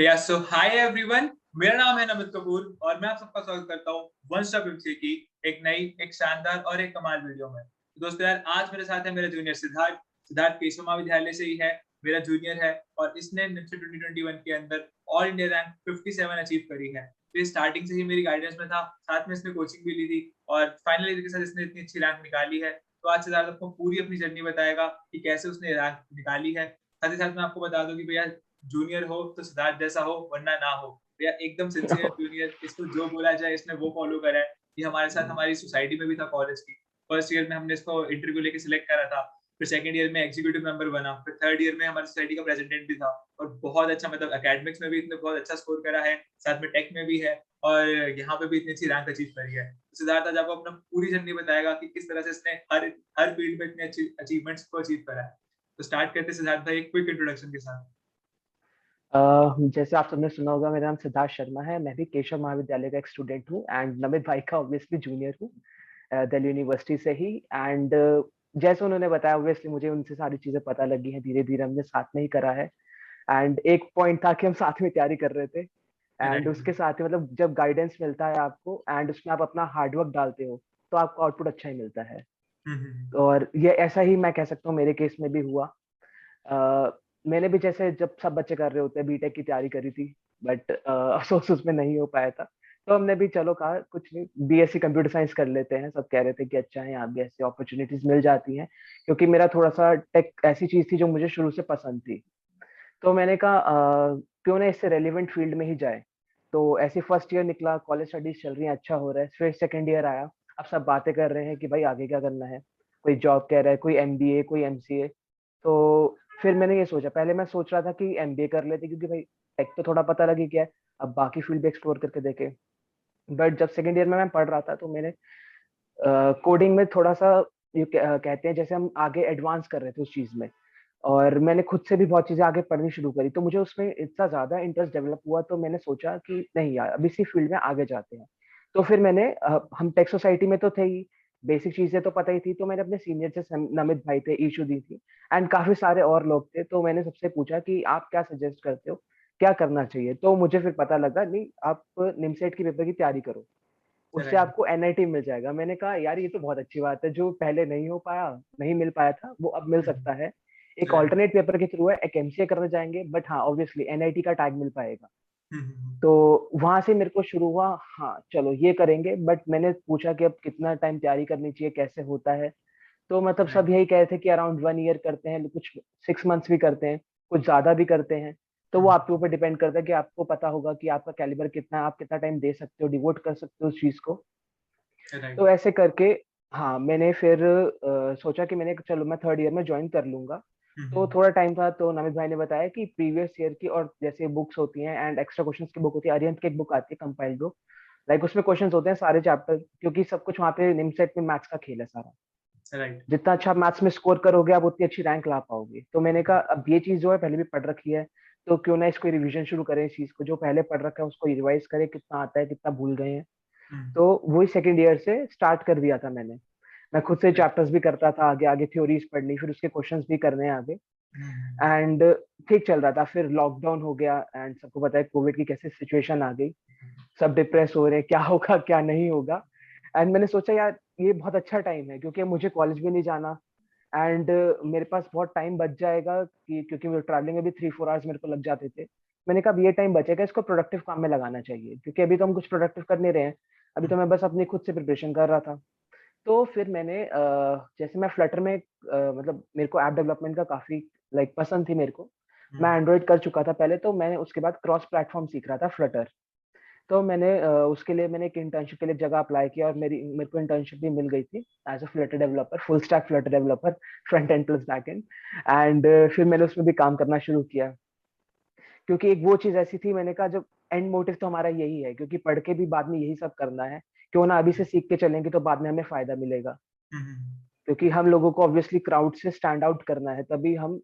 या सो hi everyone, मेरा नाम है नमित कपूर और मैं आप सबका स्वागत करता हूँ वन स्टॉप एमसी की एक शानदार और एक कमाल वीडियो में। तो दोस्तों यार, आज मेरे साथ है मेरा जूनियर सिद्धार्थ। सिद्धार्थ केशव महाविद्यालय से ही है, मेरा जूनियर है और इसने निफ्टी 2021 के अंदर ऑल इंडिया रैंक 57 अचीव करी है। तो ये स्टार्टिंग से ही मेरी गाइडेंस में था, साथ में इसने कोचिंग भी ली थी और फाइनली इसके साथ इसने इतनी अच्छी रैंक निकाली है। तो आज सिद्धार्थ आपको पूरी अपनी जर्नी बताएगा कि कैसे उसने रैंक निकाली है। साथ ही साथ मैं आपको बता दूं कि भैया, जूनियर हो तो सिद्धार्थ जैसा हो, वरना ना हो। भैया एकदम सिंसियर जूनियर, इसको जो बोला जाए इसने वो फॉलो करा है। ये हमारे साथ हमारी सोसाइटी में भी था कॉलेज की। फर्स्ट ईयर में हमने इसको इंटरव्यू लेके सिलेक्ट करा था, फिर सेकंड ईयर में एग्जीक्यूटिव मेंबर बना, फिर थर्ड ईयर में हमारी सोसाइटी का प्रेसिडेंट भी था। और बहुत अच्छा, मतलब एकेडमिक्स में भी इसने बहुत अच्छा स्कोर करा है, साथ में टेक में भी है और यहाँ पे भी इतनी अच्छी रैंक अचीव करी है। सिद्धार्थ आज आपको अपना पूरी जर्नी बताएगा कि किस तरह से इसने हर हर फील्ड में इतनी अच्छी अचीवमेंट्स को अचीव करा है। तो स्टार्ट करते हैं सिद्धार्थ भाई एक क्विक इंट्रोडक्शन के साथ। जैसे आप सबने सुना होगा, मेरा नाम सिद्धार्थ शर्मा है। मैं भी केशव महाविद्यालय का एक स्टूडेंट हूँ एंड नमित भाई का ऑब्वियसली जूनियर हूँ, दिल्ली यूनिवर्सिटी से ही। एंड जैसे उन्होंने बताया, ऑब्वियसली मुझे उनसे सारी चीजें पता लगी हैं, धीरे धीरे हमने साथ में ही करा है। एंड एक पॉइंट था कि हम साथ में तैयारी कर रहे थे एंड उसके साथ ही मतलब जब गाइडेंस मिलता है आपको एंड उसमें आप अपना हार्डवर्क डालते हो तो आपको आउटपुट अच्छा ही मिलता है। और ये ऐसा ही मैं कह सकता हूँ मेरे केस में भी हुआ। मैंने भी जैसे जब सब बच्चे कर रहे होते हैं बीटेक की तैयारी करी थी, बट अफसोस उसमें नहीं हो पाया था। तो हमने भी चलो कहा कुछ नहीं, बीएससी कंप्यूटर साइंस कर लेते हैं। सब कह रहे थे कि अच्छा है, यहाँ भी ऐसी अपॉर्चुनिटीज मिल जाती हैं, क्योंकि मेरा थोड़ा सा टेक ऐसी चीज थी जो मुझे शुरू से पसंद थी। तो मैंने कहा क्यों ना इससे रेलिवेंट फील्ड में ही जाए। तो ऐसे फर्स्ट ईयर निकला, कॉलेज स्टडीज चल रही है, अच्छा हो रहा है। फिर सेकेंड ईयर आया, अब सब बातें कर रहे हैं कि भाई आगे क्या करना है। कोई जॉब कह रहा है, कोई एमबीए, कोई एमसीए। तो फिर मैंने ये सोचा, पहले मैं सोच रहा था कि एमबीए कर लेते, क्योंकि भाई टेक तो थोड़ा पता लगी क्या है, अब बाकी फील्ड भी एक्सप्लोर करके देखे। बट जब सेकेंड ईयर में मैं पढ़ रहा था तो मैंने कोडिंग में थोड़ा सा कहते हैं जैसे हम आगे एडवांस कर रहे थे उस चीज में। और मैंने खुद से भी बहुत चीजें आगे पढ़नी शुरू करी, तो मुझे उसमें इतना ज्यादा इंटरेस्ट डेवलप हुआ, तो मैंने सोचा कि नहीं यार, अब इसी फील्ड में आगे जाते हैं। तो फिर मैंने हम टेक सोसाइटी में तो थे ही, बेसिक चीजें तो पता ही थी। तो मैंने अपने सीनियर से, नमित भाई थे, ईशु दी थी एंड काफी सारे और लोग थे, तो मैंने सबसे पूछा कि आप क्या सजेस्ट करते हो, क्या करना चाहिए। तो मुझे फिर पता लगा, नहीं आप निमसेट की पेपर की तैयारी करो, उससे आपको एनआईटी मिल जाएगा। मैंने कहा यार ये तो बहुत अच्छी बात है, जो पहले नहीं हो पाया, नहीं मिल पाया था, वो अब मिल सकता है। एक ऑल्टरनेट पेपर के थ्रू है, एक एमसीए करने जाएंगे, बट हाँ ऑब्वियसली एनआईटी का टैग मिल पाएगा। तो वहां से मेरे को शुरू हुआ, हाँ चलो ये करेंगे। बट मैंने पूछा कि अब कितना टाइम तैयारी करनी चाहिए, कैसे होता है। तो मतलब सब यही कह रहे थे कि अराउंड 1 ईयर करते हैं, कुछ 6 मंथ्स भी करते हैं, कुछ ज्यादा भी करते हैं। तो वो आपके ऊपर डिपेंड करता है कि आपको पता होगा कि आपका कैलिबर कितना है, आप कितना टाइम दे सकते हो, डिवोट कर सकते हो उस चीज को। तो ऐसे करके हाँ मैंने फिर सोचा कि मैंने चलो मैं थर्ड ईयर में ज्वाइन कर लूंगा। तो थोड़ा टाइम था, तो नमित भाई ने बताया कि प्रीवियस ईयर की और जैसे बुक्स होती हैं एंड एक्स्ट्रा क्वेश्चंस की बुक होती है, अरिहंत की एक बुक आती है कंपाइल्ड बुक, लाइक उसमें क्वेश्चंस होते हैं सारे चैप्टर, क्योंकि सब कुछ वहाँ पे निमसेट में मैथ्स का खेल है सारा। जितना अच्छा मैथ्स में स्कोर करोगे आप उतनी अच्छी रैंक ला पाओगे। तो मैंने कहा अब ये चीज जो है पहले भी पढ़ रखी है, तो क्यों ना इसको रिवीजन शुरू करें, इस चीज को जो पहले पढ़ रखा है उसको रिवाइज करें, कितना आता है, कितना भूल गए हैं। तो वही सेकंड ईयर से स्टार्ट कर दिया था मैंने। मैं खुद से चैप्टर्स भी करता था, आगे आगे थ्योरीज पढ़ ली, फिर उसके क्वेश्चंस भी करने हैं आगे। एंड ठीक चल रहा था। फिर लॉकडाउन हो गया एंड सबको पता है कोविड की कैसे सिचुएशन आ गई, सब डिप्रेस हो रहे हैं, क्या होगा क्या नहीं होगा। एंड मैंने सोचा यार ये बहुत अच्छा टाइम है, क्योंकि मुझे कॉलेज भी नहीं जाना एंड मेरे पास बहुत टाइम बच जाएगा, कि क्योंकि ट्रैवलिंग में भी 3-4 आवर्स मेरे को लग जाते थे। मैंने कहा अब ये टाइम बचेगा, इसको प्रोडक्टिव काम में लगाना चाहिए, क्योंकि अभी तो हम कुछ प्रोडक्टिव कर नहीं रहे हैं, अभी तो मैं बस अपनी खुद से प्रिपरेशन कर रहा था। तो फिर मैंने जैसे मैं फ्लटर में मतलब मेरे को ऐप डेवलपमेंट का काफी लाइक पसंद थी मेरे को। मैं एंड्रॉइड कर चुका था पहले, तो मैंने उसके बाद क्रॉस प्लेटफॉर्म सीख रहा था, फ्लटर। तो मैंने उसके लिए मैंने एक इंटर्नशिप के लिए जगह अप्लाई किया और मेरे को इंटर्नशिप भी मिल गई थी as a Flutter developer, full stack Flutter developer, front end plus back end. And फिर मैंने उसमें भी काम करना शुरू किया, क्योंकि एक वो चीज ऐसी थी, मैंने कहा जब एंड मोटिव तो हमारा यही है, क्योंकि पढ़ के भी बाद में यही सब करना है, क्यों ना अभी से सीख के चलेंगे तो बाद में हमें फायदा मिलेगा। क्योंकि हम लोगों को ऑब्वियसली क्राउड से स्टैंड आउट करना है, तभी हम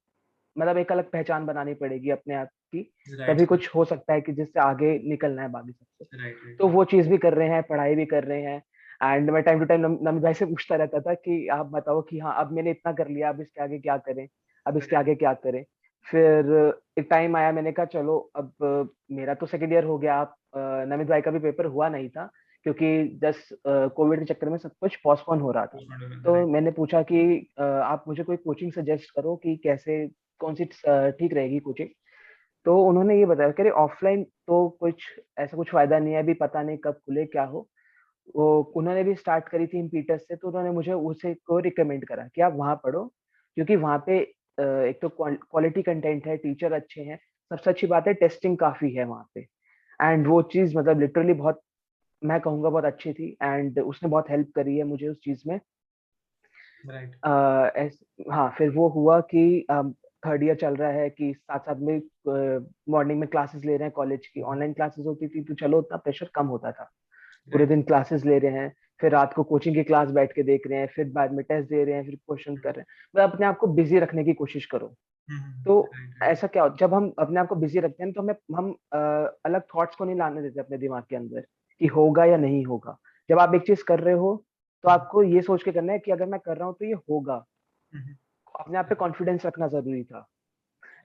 मतलब एक अलग पहचान बनानी पड़ेगी अपने आप की, तभी कुछ हो सकता है कि जिससे आगे निकलना है बाकी सबसे। तो वो चीज भी कर रहे हैं, पढ़ाई भी कर रहे हैं। एंड मैं टाइम टू टाइम नमित भाई से पूछता रहता था कि आप बताओ कि हाँ अब मैंने इतना कर लिया, अब इसके आगे क्या करें, अब इसके आगे क्या करें। फिर एक टाइम आया, मैंने कहा चलो अब मेरा तो सेकंड ईयर हो गया, आप नमित भाई का भी पेपर हुआ नहीं था क्योंकि जस्ट कोविड के चक्कर में सब कुछ पोस्टपोन हो रहा था। तो राइट। मैंने पूछा कि आप मुझे कोई कोचिंग सजेस्ट करो कि कैसे, कौन सी ठीक रहेगी कोचिंग। तो उन्होंने ये बताया कि ऑफलाइन तो कुछ ऐसा कुछ फायदा नहीं है, अभी पता नहीं कब खुले क्या हो। वो उन्होंने भी स्टार्ट करी थी इम्पीटस से, तो उन्होंने मुझे उसे को रिकमेंड करा कि आप वहाँ पढ़ो, क्योंकि वहाँ पे एक तो क्वालिटी कंटेंट है, टीचर अच्छे हैं, सबसे अच्छी बात है टेस्टिंग काफी है वहाँ पे। एंड वो चीज मतलब लिटरली बहुत, मैं कहूँगा बहुत अच्छी थी, एंड उसने बहुत हेल्प करी है मुझे उस चीज में। राइट। हाँ, फिर वो हुआ कि थर्ड ईयर चल रहा है कि साथ साथ में मॉर्निंग में क्लासेस ले रहे हैं, कॉलेज की ऑनलाइन क्लासेस होती थी, तो चलो उतना प्रेशर कम होता था। पूरे राइट। दिन क्लासेस ले रहे हैं, फिर रात को कोचिंग की क्लास बैठ के देख रहे हैं, फिर बाद में टेस्ट दे रहे हैं, फिर क्वेश्चन कर रहे हैं, मतलब अपने आप को बिजी रखने की कोशिश करो। तो राइट। राइट। ऐसा क्या होता, जब हम अपने आप को बिजी रखते हैं तो हम अलग थॉट्स को नहीं लाने देते अपने दिमाग के अंदर कि होगा या नहीं होगा। जब आप एक चीज कर रहे हो तो आपको ये सोच के करना है कि अगर मैं कर रहा हूँ तो ये होगा। अपने आप पे कॉन्फिडेंस रखना जरूरी था।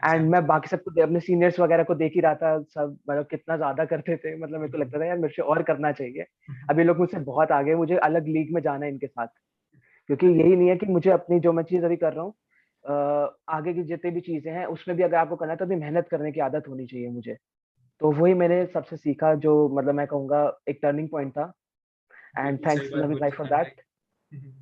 And exactly. मैं बाकी सबको अपने सीनियर्स वगैरह को देख ही रहा था, सब मतलब कितना ज्यादा करते थे, मतलब मेरे को लगता था यार मेरे से और करना चाहिए। अभी लोग मुझसे बहुत आगे, मुझे अलग लीग में जाना है इनके साथ, क्योंकि यही नहीं है कि मुझे अपनी जो मैं चीज अभी कर रहा हूँ, आगे की जितनी भी चीजें हैं उसमें भी अगर आपको करना है तो भी मेहनत करने की आदत होनी चाहिए मुझे। तो वही मैंने सबसे सीखा, जो मतलब मैं कहूँगा एक टर्निंग पॉइंट था। एंड बिल्कुल सही थैंक्स बात नवी भाई बोली फॉर मैंने। दैट।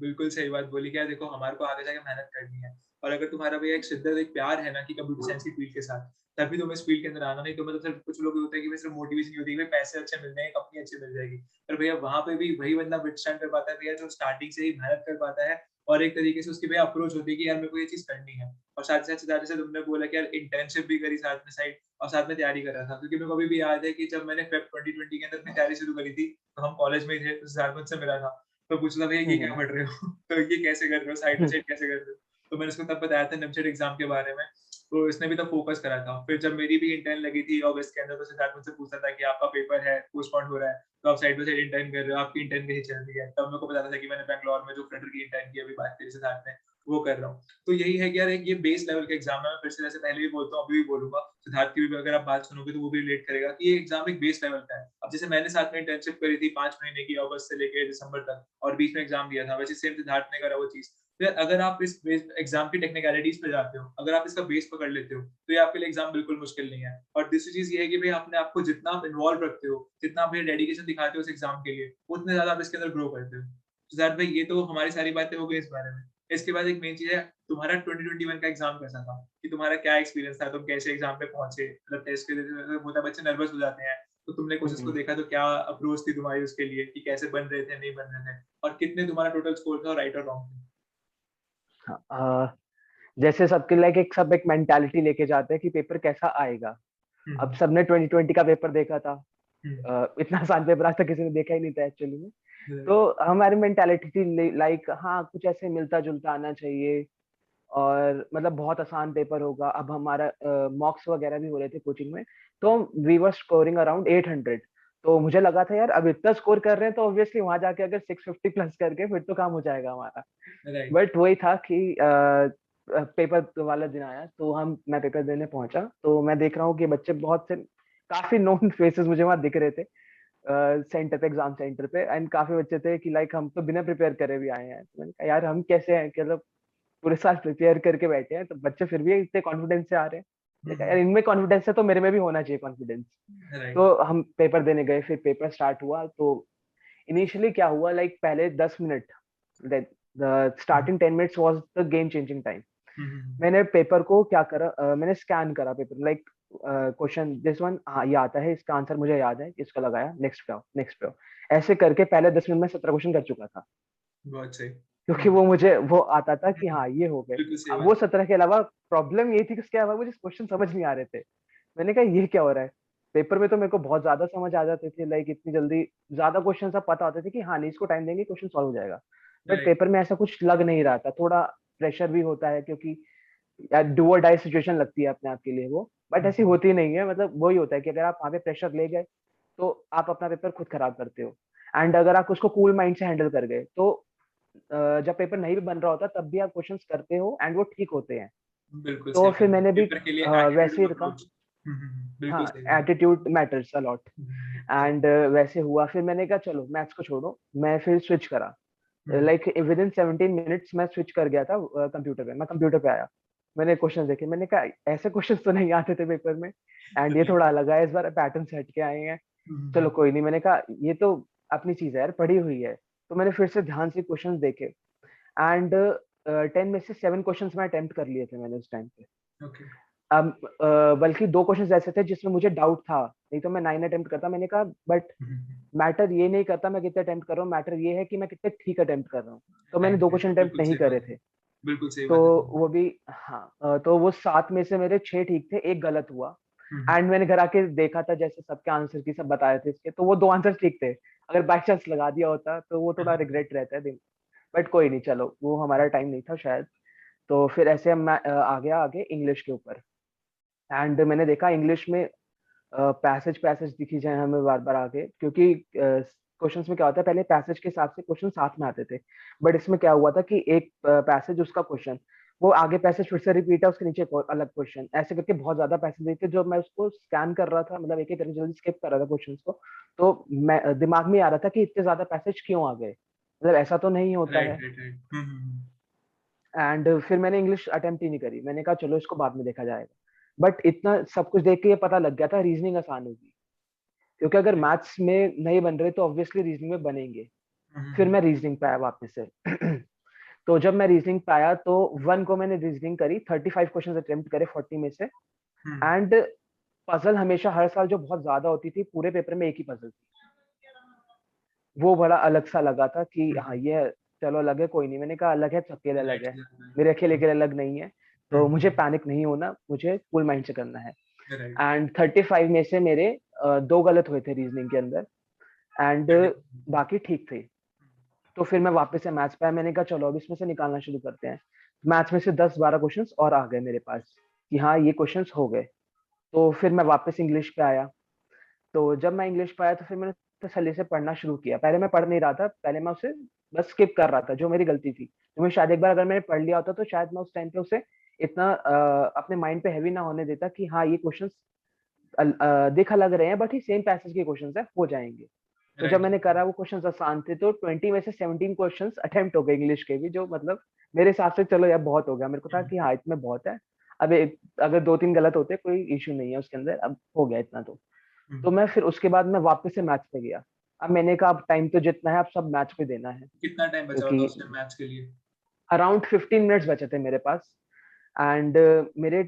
बिल्कुल सही बात बोली। क्या देखो, हमारे को आगे जाके मेहनत करनी है, और अगर तुम्हारा भी एक शिद्दत, एक प्यार है ना कि कंप्यूटर साइंस की फील्ड के साथ, तभी तुम्हें इस फील्ड के अंदर आना। नहीं तो मतलब सिर्फ कुछ लोग होते हैं कि सिर्फ मोटिवेशन होती है कि भाई पैसे अच्छे मिल जाएंगे, कंपनी अच्छी मिल जाएगी, पर भैया वहां पे भी वही बंदा विथस्टैंड कर पाता है भैया जो स्टार्टिंग से ही मेहनत कर पाता है, और एक तरीके से उसकी भैया अप्रोच होती है कि यार मेरे को ये चीज करनी है। और साथ ही साथ सितारे से तुमने बोला कि यार इंटर्नशिप भी करी साथ में साइड, और साथ में तैयारी कर रहा था, क्योंकि मेरे को अभी भी याद है कि जब मैंने फेब 2020 के अंदर अपनी तैयारी शुरू करी थी, तो हम कॉलेज में ही थे, तो सिद्धार्थ मुझसे मिला था, तो पूछ रहा था ये क्या हम्म। पढ़ रहे हो तो ये कैसे कर रहे हो, साइड बाय साइड कैसे कर रहे हो। तो मैंने उसको तब बताया था निमसेट एग्जाम के बारे में, तो इसने भी तब फोकस करा था। फिर जब मेरी भी इंटर्न लगी थी अगस्त के अंदर, तो सिद्धार्थ मुझसे पूछा था कि आपका पेपर है, पोस्टपोन हो रहा है, तो आप साइड बाय साइड इंटर्न कर रहे हो, आपकी इंटर्न कैसी चल रही है। तब मेरे को बताता था कि मैंने बैंगलोर में जो फ्लटर की इंटर्न की अभी बात करी सिद्धार्थ ने, वो कर रहा हूँ। तो यही है कि यार एक ये बेस लेवल का एग्जाम है। मैं फिर से जैसे पहले भी बोलता हूँ, अभी भी बोलूंगा, सिद्धार्थ की भी अगर आप बात सुनोगे तो वो भी रिलेट करेगा कि ये एग्जाम एक बेस लेवल का है। अब जैसे मैंने साथ में इंटर्नशिप करी थी 5 महीने की, अगस्त से लेके दिसंबर तक, और बीच में एग्जाम दिया था, वैसे सेम सिद्धार्थ ने करा वो चीज। तो यार अगर आप इस एग्जाम की टेक्निकलिटीज पे जाते हो, अगर आप इसका बेस पकड़ लेते हो, तो ये आपके लिए एग्जाम बिल्कुल मुश्किल नहीं है। और दूसरी चीज ये है कि भाई अपने आप को जितना आप इन्वॉल्व रखते हो, जितना आप डेडिकेशन दिखाते हो इस एग्जाम के लिए, उतने ज्यादा आप इसके अंदर ग्रो करते हो। तो सिद्धार्थ भाई ये तो हमारी सारी बातें हो गई इस बारे में। इसके बाद एक मेन चीज है, तुम्हारा 2021 का एग्जाम कैसा था, कि तुम्हारा क्या एक्सपीरियंस था, तुम कैसे एग्जाम पे पहुंचे, मतलब टेस्ट के होता है बच्चे नर्वस हो जाते हैं, तो तुमने क्वेश्चंस को हम्म। देखा तो क्या अप्रोच थी तुम्हारी उसके लिए, कि कैसे बन रहे थे नहीं बन रहे थे, और कितने तुम्हारा टोटल स्कोर था, राइट और रॉन्ग थे। हाँ, जैसे सबके लाइक एक सब एक मेंटालिटी लेके जाते हैं कि पेपर कैसा आएगा। अब हम्म। सबने 2020 का पेपर देखा था, हम्म। इतना आसान पेपर आज तक किसी ने देखा ही नहीं था एक्चुअली में। तो राइट। हमारी मेंटालिटी थी लाइक हाँ कुछ ऐसे मिलता जुलता आना चाहिए, और मतलब बहुत आसान पेपर होगा। अब हमारा मॉक्स वगैरह भी हो रहे थे कोचिंग में, तो वी वर स्कोरिंग अराउंड 800। तो मुझे लगा था यार अब इतना स्कोर कर रहे हैं तो ऑब्वियसली वहां जाके अगर 650 प्लस करके फिर तो काम हो जाएगा हमारा। राइट। बट वही था कि पेपर वाला दिन आया, तो मैं पेपर देने पहुंचा, तो मैं देख रहा हूँ कि बच्चे बहुत से काफी नोन फेसेस मुझे वहां दिख रहे थे सेंटर पे, एग्जाम सेंटर पे। एंड काफी बच्चे थे कि लाइक हम तो बिना प्रिपेयर करे भी आए हैं। तो मैंने कहा यार हम कैसे हैं कि मतलब पूरे साल प्रिपेयर करके बैठे हैं, तो बच्चे फिर भी इतने कॉन्फिडेंस से आ रहे हैं। मैंने कहा यार इनमें कॉन्फिडेंस है तो मेरे में भी होना चाहिए कॉन्फिडेंस। राइट। तो हम पेपर देने गए, फिर पेपर स्टार्ट हुआ। तो इनिशियली क्या हुआ, लाइक पहले 10 minute, starting 10 minutes was the game changing time. मैंने पेपर को क्या करा, मैंने स्कैन करा paper, like question this one, हाँ ये आता है, इसका आंसर मुझे याद है, इसका लगाया, नेक्स्ट पे आओ, नेक्स्ट पे आओ। ऐसे करके पहले 10 मिनट में 17 क्वेश्चन कर चुका था, बहुत सही। क्योंकि वो मुझे वो आता था कि हाँ ये हो गए। बिल्कुल सही अब वो बात। 17 के अलावा प्रॉब्लम ये थी कि उसके अलावा मुझे क्वेश्चन समझ नहीं आ रहे थे। मैंने कहा ये क्या हो रहा है। पेपर में तो मेरे को बहुत ज्यादा समझ आ जाते थे, लाइक इतनी जल्दी ज्यादा क्वेश्चन सब पता होते थे कि हाँ नहीं इसको टाइम देंगे क्वेश्चन सॉल्व हो जाएगा। But right. पेपर में ऐसा कुछ लग नहीं रहा था, थोड़ा प्रेशर भी होता है क्योंकि यार डू और डाई सिचुएशन लगती है अपने आप के लिए वो। बट ऐसी होती नहीं है, मतलब वही होता है कि अगर आप वहाँ पे प्रेशर ले गए तो आप अपना पेपर खुद खराब करते हो। एंड अगर आप उसको कूल माइंड से हैंडल कर गए तो जब पेपर नहीं भी बन रहा होता तब भी आप क्वेश्चंस करते हो एंड वो ठीक होते हैं। बिल्कुल तो सही फिर बात है। मैंने भी पेपर के लिए वैसे एटीट्यूड ही और रखा। अप्रोच। बिल्कुल हाँ, सही बात है। Attitude matters a lot. सही। एंड वैसे हुआ, फिर मैंने कहा चलो मैथ्स को छोड़ो, मैं फिर स्विच करा। हम्म, लाइक विद इन 17 मिनट्स मैं स्विच कर गया था कंप्यूटर पे। मैं कंप्यूटर पे आया, मैंने क्वेश्चन देखे, मैंने कहा ऐसे क्वेश्चंस तो नहीं आते थे पेपर में, एंड ये थोड़ा अलग है, इस बार पैटर्न से हट के आए हैं। चलो हम्म, कोई नहीं, मैंने कहा ये तो अपनी चीज है यार, पढ़ी हुई है। तो मैंने फिर से ध्यान से क्वेश्चंस देखे, एंड 10 में से 7 क्वेश्चंस मैं अटेम्प्ट कर लिए थे मैंने उस टाइम पे। ओके। अब बल्कि 2 क्वेश्चंस ऐसे थे जिसमें मुझे डाउट था, नहीं तो मैं 9 अटेम्प्ट करता। मैंने कहा बट मैटर ये नहीं करता मैं कितने अटेम्प्ट कर रहा हूँ, मैटर ये है कि मैं कितने ठीक अटेम्प्ट कर रहा हूँ। तो मैंने राइट 2 राइट, क्वेश्चन अटेम्प्ट बिल्कुल नहीं सही करे बात है। थे। बिल्कुल सही तो बात है। वो भी, हाँ, तो वो 7 में से मेरे 6 ठीक थे, एक गलत हुआ। हम्म, एंड मैंने घर आके देखा था जैसे सबके आंसर की सब बताए थे इसके, तो वो 2 आंसर ठीक थे। अगर बाई चांस लगा दिया होता तो वो थोड़ा रिग्रेट रहता है दिन। बट कोई नहीं, चलो वो हमारा टाइम नहीं था शायद। तो फिर ऐसे मैं आ गया आगे इंग्लिश के ऊपर। एंड मैंने देखा इंग्लिश में पैसेज पैसेज दिखी जाए हमें बार बार आगे, क्योंकि क्वेश्चंस में क्या होता है, पहले पैसेज के हिसाब से क्वेश्चन साथ में आते थे। बट इसमें क्या हुआ था कि एक पैसेज उसका क्वेश्चन, वो आगे पैसेज फिर से रिपीट है, उसके नीचे एक और अलग क्वेश्चन, ऐसे करके बहुत ज्यादा पैसेज थे। जो मैं उसको स्कैन कर रहा था, मतलब एक एक करके जल्दी स्किप कर रहा था क्वेश्चन को, तो मैं दिमाग में आ रहा था कि इतने ज्यादा पैसेज क्यों आ गए, मतलब ऐसा तो नहीं होता राइट है। Right right. एंड फिर मैंने इंग्लिश अटेम्प्ट ही नहीं करी, मैंने कहा चलो इसको बाद में देखा जाएगा। बट इतना सब कुछ देख के ये पता लग गया था रीजनिंग आसान होगी, क्योंकि अगर मैथ्स में नहीं बन रहे तो ऑब्वियसली रीजनिंग में बनेंगे। फिर मैं रीजनिंग पे आया वापस से। तो जब मैं रीजनिंग पे आया तो वन को मैंने रीजनिंग करी, 35 क्वेश्चन अटेम्प्ट करे 40 में से। एंड पजल हमेशा हर साल जो बहुत ज्यादा होती थी, पूरे पेपर में एक ही पजल थी। वो बड़ा अलग सा लगा था कि हाँ ये, चलो अलग है, कोई नहीं। मैंने कहा अलग है, सबके लिए अलग राइट है, मेरे अकेले के लिए अलग नहीं है। तो मुझे पैनिक नहीं होना, मुझे कूल माइंड से करना है। राइट एंड 35 में से मेरे 2 गलत हुए थे रीजनिंग के अंदर, एंड बाकी ठीक थे। तो फिर मैं वापस से मैथ्स पे आया, मैंने कहा चलो अब इसमें से निकालना शुरू करते हैं। मैथ्स में से 10-12 क्वेश्चंस और आ गए मेरे पास कि हाँ ये क्वेश्चंस हो गए। तो फिर मैं वापस इंग्लिश पे आया। तो जब मैं इंग्लिश पे आया तो फिर मैंने तसल्ली से पढ़ना शुरू किया। पहले मैं पढ़ नहीं रहा था, पहले मैं उसे बस स्किप कर रहा था, जो मेरी गलती थी। तो मैं शायद एक बार अगर मैंने पढ़ लिया होता तो शायद मैं उस टाइम पे उसे इतना अपने माइंड पे हैवी ना होने देता कि हाँ ये क्वेश्चंस देखा लग रहे हैं बट ये सेम पैसेज के क्वेश्चंस है, हो जाएंगे। तो जब राइट। मैंने करा वो क्वेश्चंस आसान थे, तो 20 में से 17 क्वेश्चंस अटेम्प्ट हो गए इंग्लिश के भी, जो मतलब मेरे हिसाब से चलो यार बहुत हो गया। मेरे को था कि हाँ इतने बहुत है। अब अगर 2-3 गलत होते कोई इशू नहीं है उसके अंदर, अब हो गया इतना तो मैं फिर उसके बाद मैं वापस से मैथ्स पे गया। अब मैंने कहा अब टाइम तो जितना है अब सब मैथ्स पे देना है, कितना टाइम बचा होता क्योंकि उस टाइम मैथ्स के लिए? अराउंड 15 मिनट्स बचे थे मेरे पास। एंड मेरे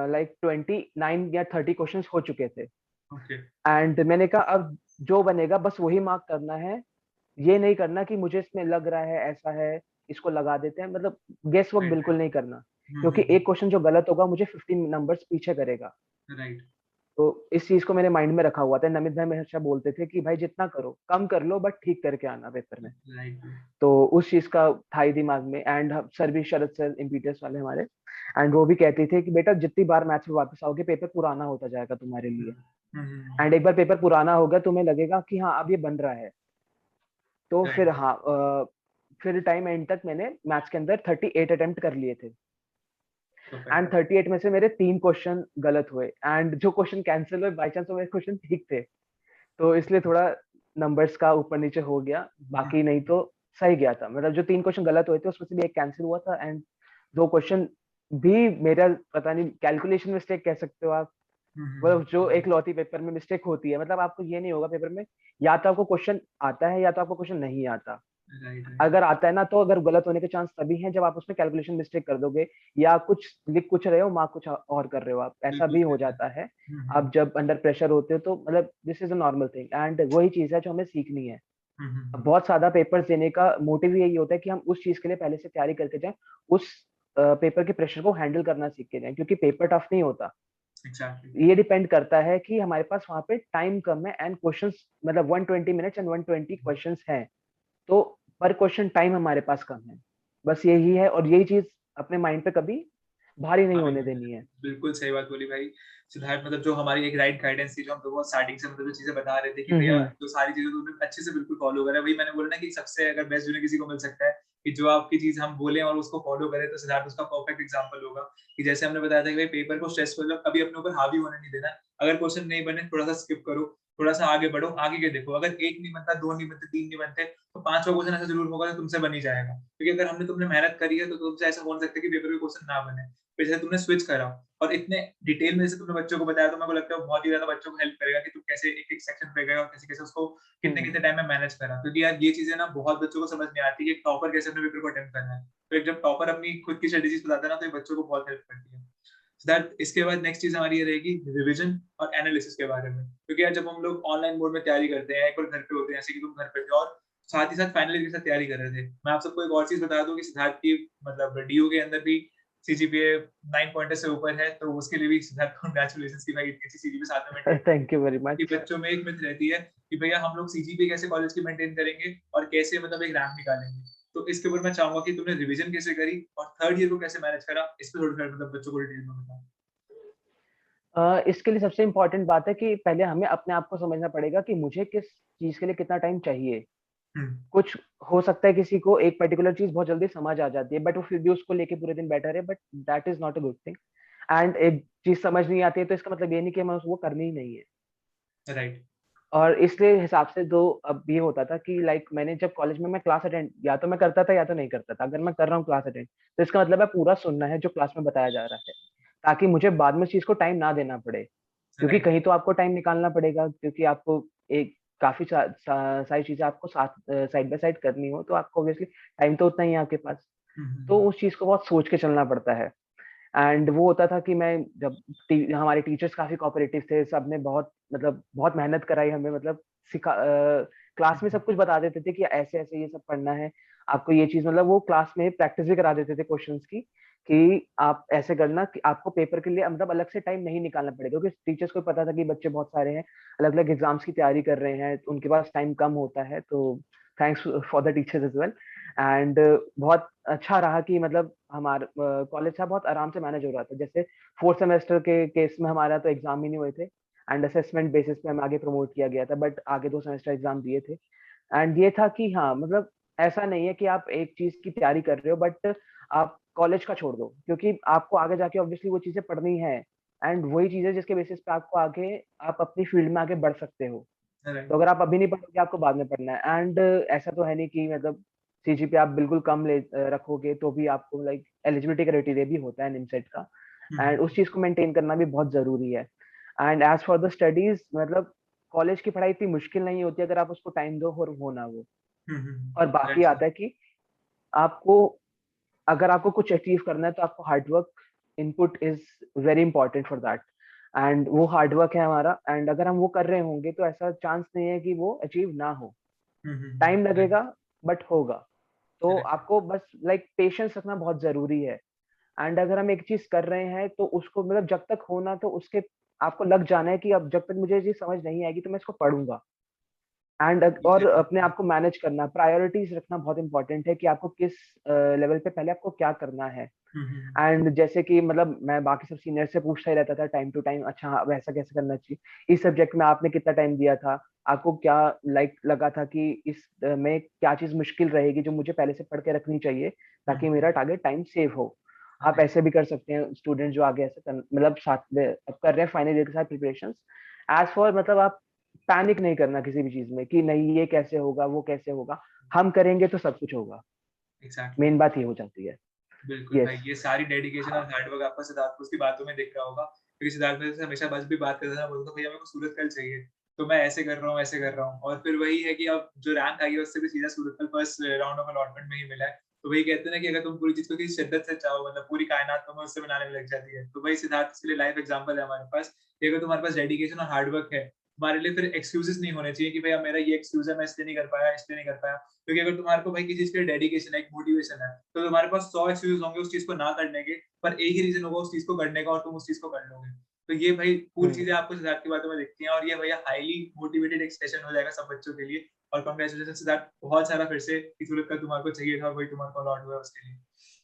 लाइक 29 या 30 क्वेश्चंस हो चुके थे। ओके। एंड मैंने कहा अब जो बनेगा बस वही मार्क करना है, ये नहीं करना कि मुझे इसमें लग रहा है ऐसा है, इसको लगा देते हैं, मतलब गेस वर्क राइट बिल्कुल राइट। नहीं करना। क्योंकि एक क्वेश्चन जो गलत होगा मुझे 15 नंबर्स पीछे करेगा। राइट तो इस चीज को मेरे माइंड में रखा हुआ था। नमित भाई हमेशा बोलते थे कि भाई जितना करो कम कर लो बट ठीक करके आना पेपर में। राइट। तो उस चीज का था ही दिमाग में। एंड सर भी, शरद सर इम्पीटियस वाले हमारे, एंड वो भी कहते थे कि बेटा जितनी बार मैथ्स में वापस आओगे पेपर पुराना होता जाएगा तुम्हारे लिए। एंड एक बार पेपर पुराना हो गया तुम्हें लगेगा कि हाँ अब ये बन रहा है। तो फिर राइट। हाँ, फिर टाइम एंड तक मैंने मैथ्स के अंदर 38 अटेम्प्ट कर लिए थे। And perfect. 38 में से मेरे 3 क्वेश्चन गलत हुए, एंड जो क्वेश्चन कैंसिल हुए बाई चांस वो मेरे क्वेश्चन ठीक थे। तो इसलिए थोड़ा नंबर्स का ऊपर नीचे हो गया, बाकी नहीं तो सही गया था। मतलब जो 3 क्वेश्चन गलत हुए थे उसमें से भी एक कैंसिल हुआ था, एंड 2 क्वेश्चन भी मेरा पता नहीं, कैलकुलेशन मिस्टेक कह सकते हो आप। मतलब जो एक लौती पेपर में मिस्टेक होती है, मतलब आपको ये नहीं होगा पेपर में, या तो आपको क्वेश्चन आता है या तो आपको क्वेश्चन नहीं आता। Right right. अगर आता है ना तो अगर गलत होने के चांस तभी हैं जब आप उसमें कैलकुलेशन मिस्टेक कर दोगे, या कुछ लिख कुछ रहे हो मार्क कुछ और कर रहे हो आप, ऐसा बिल्कुल भी सही हो बात जाता है। है। आप जब अंडर प्रेशर होते हो तो मतलब this is a normal thing, and वही चीज है जो हमें सीखनी है। अब बहुत सादा पेपर्स देने का मोटिव यही होता है कि हम उस चीज के लिए पहले से तैयारी करके जाएं, उस पेपर के प्रेशर को हैंडल करना सीख के जाएं, क्योंकि पेपर टफ नहीं होता। एग्जैक्टली। ये डिपेंड करता है कि हमारे पास वहां पे टाइम कम है, एंड क्वेश्चंस मतलब 120 मिनट्स एंड 120 क्वेश्चंस हैं। तो पर क्वेश्चन टाइम हमारे पास कम है, बस यही है। और यही चीज अपने माइंड पे कभी भारी नहीं हाँ होने देनी है। बिल्कुल सही बात बोली भाई सिद्धार्थ। मतलब जो हमारी एक राइट गाइडेंस थी, जो हम लोगों को स्टार्टिंग से मतलब जो चीजें बता रहे थे कि भैया हम्म। जो सारी चीजें तुमने अच्छे से बिल्कुल फॉलो करा है, वही मैंने बोला ना कि सबसे अगर बेस्ट जूनियर किसी को मिल सकता है कि जो आपकी चीज हम बोले और उसको फॉलो करें, तो सिद्धार्थ उसका परफेक्ट एग्जांपल होगा। कि जैसे हमने बताया था कि भाई पेपर को स्ट्रेसफुल कभी अपने ऊपर हावी होने नहीं देना। अगर क्वेश्चन नहीं बने थोड़ा सा स्किप करो, थोड़ा सा आगे बढ़ो, आगे के देखो। अगर एक नहीं बनता, दो नहीं बनते, तीन नहीं बनते, तो पांचवा क्वेश्चन ऐसा जरूर होगा जो तुमसे बन ही जाएगा। क्योंकि अगर तुमने मेहनत करी है तो तुमसे ऐसा हो नहीं सकता कि पेपर के क्वेश्चन ना बने। फिर जैसे तुमने स्विच करा और इतने डिटेल में जैसे तुमने बच्चों को बताया, तो मेरे को लगता है बहुत ही ज्यादा बच्चों को हेल्प करेगा कि तुम कैसे एक एक सेक्शन पे गए और कैसे कैसे उसको कितने कितने टाइम में मैनेज करा। क्योंकि यार ये चीजें ना बहुत बच्चों को समझ नहीं आती कि एक टॉपर कैसे अपने पेपर को अटेम्प्ट करना है। तो एक जब टॉपर अपनी खुद की स्ट्रेटेजीज बताता है ना, तो ये बच्चों को बहुत हेल्प करती है। दैट इसके बाद नेक्स्ट चीज हमारी ये रहेगी रिवीजन और एनालिसिस के बारे में। क्योंकि यार जब हम लोग ऑनलाइन मोड में तैयारी करते हैं, एक बार घर पे होते हैं, जैसे कि तुम घर पे थे और साथ ही साथ फाइनल के साथ तैयारी कर रहे थे, मैं आप सबको एक और चीज बता दूं कि सिद्धार्थ की मतलब डीयू के अंदर भी सीजीपीए 9 पॉइंट से ऊपर है, तो उसके लिए भी सिद्धार्थ कांग्रेचुलेशंस की भाई इतनी अच्छी सीजीपीए साथ में मेंटेन। थैंक यू वेरी कि मच। बच्चों में एक मिथ रहती है कि भैया हम लोग सीजीपीए कैसे कॉलेज की मेंटेन करेंगे और कैसे मतलब एक रैंक निकालेंगे। तो इसके ऊपर मैं चाहूंगा कि तुमने रिवीजन कैसे करी और थर्ड ईयर को कैसे मैनेज करा, इस पे थोड़ा मतलब बच्चों को डिटेल में बताओ। इसके लिए सबसे इम्पोर्टेंट बात है कि पहले हमें अपने आप को समझना पड़ेगा कि मुझे किस चीज के लिए कितना टाइम चाहिए। हम्म। कुछ हो सकता है किसी को एक पर्टिकुलर चीज बहुत जल्दी समझ आ जाती है, बट वो फिर भी उसको लेके पूरे दिन बैठा रहे, but that is not a good thing. And एक चीज समझ नहीं आती है तो इसका मतलब ये नहीं कि हमें वो करनी ही नहीं है। राइट। और इसलिए हिसाब से दो अब ये होता था कि लाइक मैंने जब कॉलेज में मैं क्लास अटेंड या तो मैं करता था या तो नहीं करता था। अगर मैं कर रहा हूँ क्लास अटेंड, तो इसका मतलब है पूरा सुनना है जो क्लास में बताया जा रहा है, ताकि मुझे बाद में उस चीज को टाइम ना देना पड़े। क्योंकि राइट। कहीं तो आपको टाइम निकालना पड़ेगा, क्योंकि आपको एक काफी सारी चीजें आपको साथ साइड बाय साइड करनी हो, तो आपको ऑब्वियसली टाइम तो उतना ही है आपके पास। तो उस चीज को बहुत सोच के चलना पड़ता है। एंड वो होता था कि मैं जब हमारे टीचर्स काफी कोऑपरेटिव थे, सबने बहुत मतलब बहुत मेहनत कराई हमें, मतलब सिखा क्लास में सब कुछ बता देते थे कि ऐसे ऐसे ये सब पढ़ना है आपको, ये चीज मतलब वो क्लास में प्रैक्टिस भी करा देते थे क्वेश्चंस की, कि आप ऐसे करना कि आपको पेपर के लिए मतलब अलग से टाइम नहीं निकालना पड़ेगा। क्योंकि टीचर्स को पता था कि बच्चे बहुत सारे हैं, अलग अलग एग्जाम्स की तैयारी कर रहे हैं, तो उनके पास टाइम कम होता है। तो thanks for the teachers as well. And बहुत अच्छा रहा कि मतलब हमारा कॉलेज था बहुत आराम से मैनेज हो रहा था। जैसे फोर्थ सेमेस्टर के केस में हमारा तो एग्जाम ही नहीं हुए थे, एंड असेसमेंट बेसिस पे हमें आगे प्रमोट किया गया था, बट आगे 2 सेमेस्टर एग्जाम दिए थे। एंड ये था कि हाँ मतलब ऐसा नहीं है कि आप एक चीज की तैयारी कर रहे हो बट आप कॉलेज का छोड़ दो, क्योंकि आपको आगे जाके ऑब्वियसली वो चीजें पढ़नी है। एंड वही चीजें जिसके बेसिस पे आपको आगे आप अपनी फील्ड में आगे बढ़ सकते हो। तो राइट। अगर आप अभी नहीं पढ़ोगे आपको बाद में पढ़ना है। एंड ऐसा तो है नहीं कि मतलब सीजीपीए आप बिल्कुल कम रखोगे तो भी आपको लाइक एलिजिबिलिटी क्राइटेरिया भी होता है निमसेट का, एंड उस चीज को मेंटेन करना भी बहुत जरूरी है। And as for the studies मतलब कॉलेज की पढ़ाई इतनी मुश्किल नहीं होती अगर आप उसको टाइम दो और हो ना वो। और बाकी राइट। आता है कि आपको अगर आपको कुछ अचीव करना है तो आपको hard work input is very important for that. And वो हार्डवर्क है हमारा, एंड अगर हम वो कर रहे होंगे तो ऐसा चांस नहीं है कि वो अचीव ना हो। Time right. लगेगा बट होगा। तो राइट। आपको बस लाइक पेशेंस रखना बहुत जरूरी है। एंड अगर हम एक चीज कर रहे हैं तो उसको मतलब जब तक होना तो उसके आपको लग जाना है कि अब जब तक मुझे ये चीज समझ नहीं आएगी तो मैं इसको पढ़ूंगा। एंड और अपने आप को मैनेज करना, प्रायोरिटीज रखना बहुत इंपॉर्टेंट है कि आपको किस लेवल पे पहले आपको क्या करना है। एंड जैसे कि मतलब मैं बाकी सब सीनियर से पूछता ही रहता था टाइम टू टाइम, अच्छा हाँ, वैसा कैसे करना चाहिए, इस सब्जेक्ट में आपने कितना टाइम दिया था, आपको क्या लाइक लगा था कि इस में क्या चीज मुश्किल रहेगी जो मुझे पहले से पढ़ के रखनी चाहिए ताकि मेरा टारगेट टाइम सेव हो। आप ऐसे भी कर सकते हैं, स्टूडेंट जो आगे ऐसे मतलब साथ में अब कर रहे हैं फाइनल ईयर के साथ प्रिपरेशन। एज फॉर मतलब आप पैनिक नहीं करना किसी भी चीज में कि नहीं ये कैसे होगा वो कैसे होगा, हम करेंगे तो सब कुछ होगा। एग्जैक्टली। मेन बात ये हो जाती है। बिल्कुल भाई, यस। ये सारी डेडिकेशन और हार्ड वर्क आपका सिद्धार्थ को उसकी बातों में दिख रहा होगा। क्योंकि सिद्धार्थ मेरे से हमेशा बस भी बात करता था, बोलता था भैया मेरे को सूरत कल चाहिए, तो मैं ऐसे कर रहा हूँ ऐसे कर रहा हूँ। और फिर वही है कि अब जो रैंक आई है उससे भी सीधा सूरत कल फर्स्ट राउंड ऑफ अलॉटमेंट में ही मिला है। तो वही कहते हैं ना कि अगर तुम पूरी चीज को किसी शिद्दत से चाहो, मतलब पूरी कायनात तुम्हें उससे बनाने में लग जाती है। तो वही सिद्धार्थ इसके लिए लाइव एग्जांपल है हमारे पास कि अगर तुम्हारे पास डेडिकेशन और हार्ड वर्क है, तुम्हारे लिए फिर एक्सक्यूजेस नहीं होने चाहिए कि भैया मेरा ये एक्सक्यूज है, मैं इसलिए नहीं कर पाया, इसलिए नहीं कर पाया। क्योंकि अगर तुम्हारे को भाई किसी चीज के लिए डेडिकेशन है, एक मोटिवेशन है, तो तुम्हारे पास 100 एक्सक्यूज होंगे उस चीज को ना करने के, पर एक ही रीजन होगा उस चीज को करने का और तुम उस चीज को कर लोगे। तो ये भाई पूरी चीजें आपको सिद्धार्थ की बातों में दिखती हैं, और ये भैया हाईली मोटिवेटेड एक सेशन हो जाएगा सब बच्चों के लिए। और कांग्रेचुलेशन सिद्धार्थ, बहुत सारा फिर से की सूरत का तुम्हारे को चाहिए था, वही तुम्हारे को अलॉट हुआ है उसके लिए।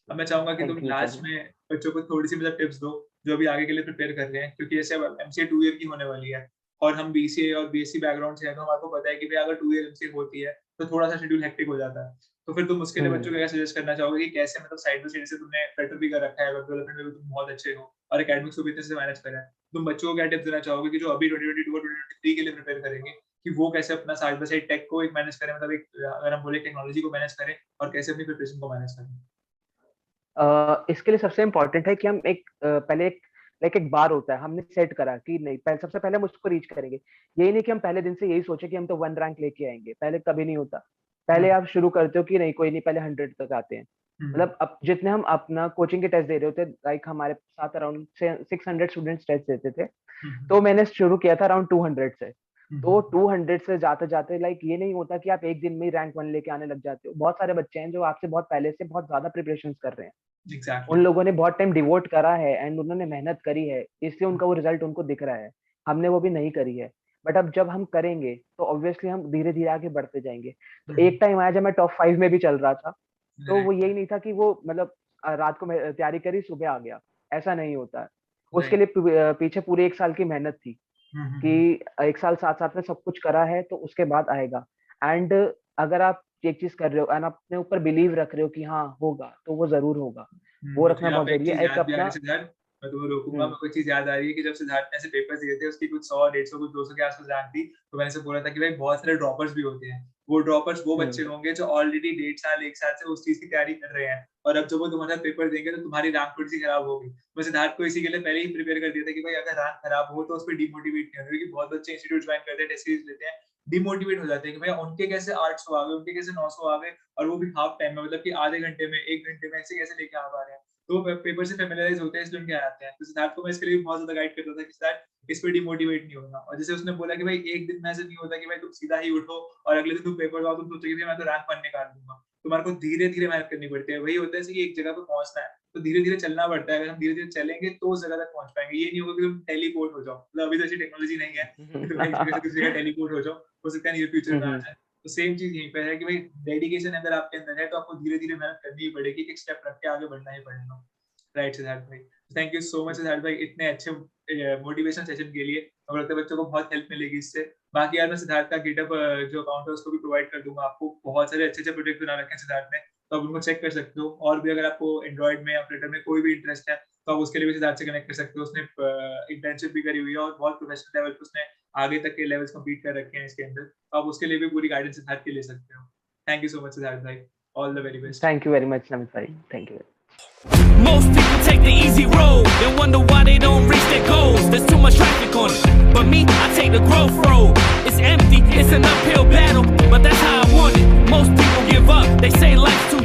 अब मैं चाहूंगा कि तुम thank you so last much. में बच्चों को थोड़ी सी मतलब टिप्स दो, जो अभी आगे के लिए प्रिपेयर कर रहे हैं। क्योंकि जैसे अब एमसीए 2 ईयर की होने वाली है, और हम बीसीए और बीएससी बैकग्राउंड से हैं, तो हमारे को पता है कि भाई अगर 2 ईयर एमसीए होती है तो थोड़ा सा शेड्यूल हेक्टिक हो जाता है। तो फिर तुम उसके लिए बच्चों को क्या सजेस्ट करना चाहोगे कि कैसे मतलब साइड बाय साइड से तुमने फ्लटर भी कर रखा है, वेब डेवलपमेंट में भी तुम बहुत अच्छे हो और एकेडमिक्स को भी इतने से मैनेज करा है, तुम बच्चों को क्या टिप्स देना चाहोगे कि जो अभी 2022 और 2023 के लिए प्रिपेयर करेंगे कि वो कैसे अपना साइड बाय साइड टेक को एक मैनेज करें, मतलब एक अगर हम बोले टेक्नोलॉजी को मैनेज करें और कैसे अपनी प्रिपरेशन को मैनेज करें? इसके लिए सबसे इम्पोर्टेंट है कि हम पहले एक बार होता है, हमने सेट करा कि नहीं पहले सबसे पहले हम उसको रीच करेंगे। यही नहीं कि हम पहले दिन से यही सोचे कि हम तो 1 रैंक लेके आएंगे, पहले कभी नहीं होता। पहले आप शुरू करते हो कि नहीं कोई नहीं, पहले 100 तक आते हैं। मतलब अब जितने हम अपना कोचिंग के टेस्ट दे रहे होते, लाइक हमारे साथ अराउंड 600 स्टूडेंट्स टेस्ट देते थे, तो मैंने शुरू किया था अराउंड 200 से। तो 200 से जाते जाते लाइक ये नहीं होता कि आप एक दिन में ही रैंक 1 लेके आने लग जाते हो। बहुत सारे बच्चे हैं जो आपसे बहुत पहले से बहुत ज्यादा प्रिपरेशन कर रहे हैं। उन लोगों ने बहुत टाइम डिवोट करा है एंड उन्होंने मेहनत करी है, इसलिए उनका वो रिजल्ट उनको दिख रहा है। हमने वो भी नहीं करी है, बट अब जब हम करेंगे तो ऑब्वियसली हम धीरे धीरे आगे बढ़ते जाएंगे। तो एक टाइम आया जब मैं टॉप 5 में भी चल रहा था, तो वो यही नहीं था कि वो मतलब रात को तैयारी करी सुबह आ गया, ऐसा नहीं होता है। उसके लिए पीछे पूरे 1 साल की मेहनत थी कि 1 साल साथ साथ में सब कुछ करा है, तो उसके बाद आएगा। एंड अगर आप एक चीज कर रहे हो एंड अपने ऊपर बिलीव रख रहे हो कि हाँ होगा, तो वो जरूर होगा। वो रखना बहुत जरूरी है। एक अपना मैं तुम्हें रोकूंगा, मेरे को एक चीज याद आ रही है कि जब सिद्धार्थ ने ऐसे पेपर्स दिए थे, उसकी कुछ 100, 150, कुछ 200 के आसपास रैंक थी, तो मैंने से बोला था कि भाई बहुत सारे ड्रॉपर्स भी होते हैं। वो ड्रॉपर्स वो बच्चे होंगे जो ऑलरेडी 1.5 साल 1 साल से उस चीज की तैयारी कर रहे हैं, और अब जब वो तुम्हारा पेपर देंगे तो तुम्हारी रैंक थोड़ी सी खराब होगी। मैं सिद्धार्थ को इसी के लिए पहले ही प्रिपेयर कर दिया था कि भाई अगर रैंक खराब हो तो उस पर डिमोटिवेट नहीं होना, क्योंकि बहुत बच्चे इंस्टीट्यूट ज्वाइन करते हैं, टेस्ट सीरीज लेते हैं, डिमोटिवेट हो जाते हैं कि भाई उनके कैसे 800 आ गए, उनके कैसे 900 आ गए, और वो भी हाफ टाइम में, मतलब कि आधे घंटे में, 1 घंटे में, ऐसे कैसे लेके आ पा रहे हैं। तो पेपर से फेमिलियराइज होते हैं, इसलिए उनके आते हैं। तो सिद्धार्थ को मैं इसके लिए बहुत ज्यादा गाइड करता था कि सिद्धार्थ इस पे डिमोटिवेट नहीं होना। और जैसे उसने बोला कि भाई एक दिन में ऐसा नहीं होता कि भाई तुम सीधा ही उठो और अगले दिन तुम पेपर दो, तुम सोचोगे मैं तो रैंक 1 निकाल दूंगा। तुम्हारे को धीरे धीरे मेहनत करनी पड़ती है। वही होता है कि एक जगह पे पहुंचना है तो धीरे धीरे चलना पड़ता है। अगर हम धीरे धीरे चलेंगे तो उस जगह तक पहुंच पाएंगे। ये नहीं होगा कि तुम टेलीपोर्ट हो जाओ, मतलब अभी तो ऐसी टेक्नोलॉजी नहीं है कि तुम एक जगह से दूसरी जगह टेलीपोर्ट हो जाओ, हो सकता है नियर फ्यूचर में आ जाए। तो सेम चीज यहीं पे है कि भाई डेडिकेशन अगर आपके अंदर है तो आपको धीरे धीरे मेहनत करनी ही पड़ेगी, एक स्टेप रख के आगे बढ़ना ही पड़ेगा। राइट सिद्धार्थ भाई, thank you so much Siddharth भाई इतने अच्छे मोटिवेशन सेशन के लिए। मुझे लगता है बच्चों को बहुत हेल्प मिलेगी इससे। बाकी यार मैं सिद्धार्थ का गिटअप जो अकाउंट है उसको भी प्रोवाइड कर दूंगा आपको। बहुत सारे अच्छे अच्छे प्रोजेक्ट बना रखे हैं सिद्धार्थ ने, तो आप उनको चेक कर सकते हो। और भी अगर आपको एंड्रॉइड में या फ्लटर में कोई भी इंटरेस्ट है तो आप उसके लिए भी सिद्धार्थ से कनेक्ट कर सकते हो। उसने इंटर्नशिप भी करी हुई है और बहुत प्रोफेशनल लेवल पे उसने आगे तक के लेवल्स कंप्लीट कर रखे हैं इसके अंदर, तो आप उसके लिए भी पूरी गाइडेंस सिद्धार्थ की ले सकते हो। Thank you so much Siddharth भाई, all the very best. Thank you very much Namit भाई, thank you. Most people take the easy road and wonder why they don't reach their goals. There's too much traffic on it. But me, I take the growth road. It's empty, it's an uphill battle, but that's how I want it. Most people give up, they say life's too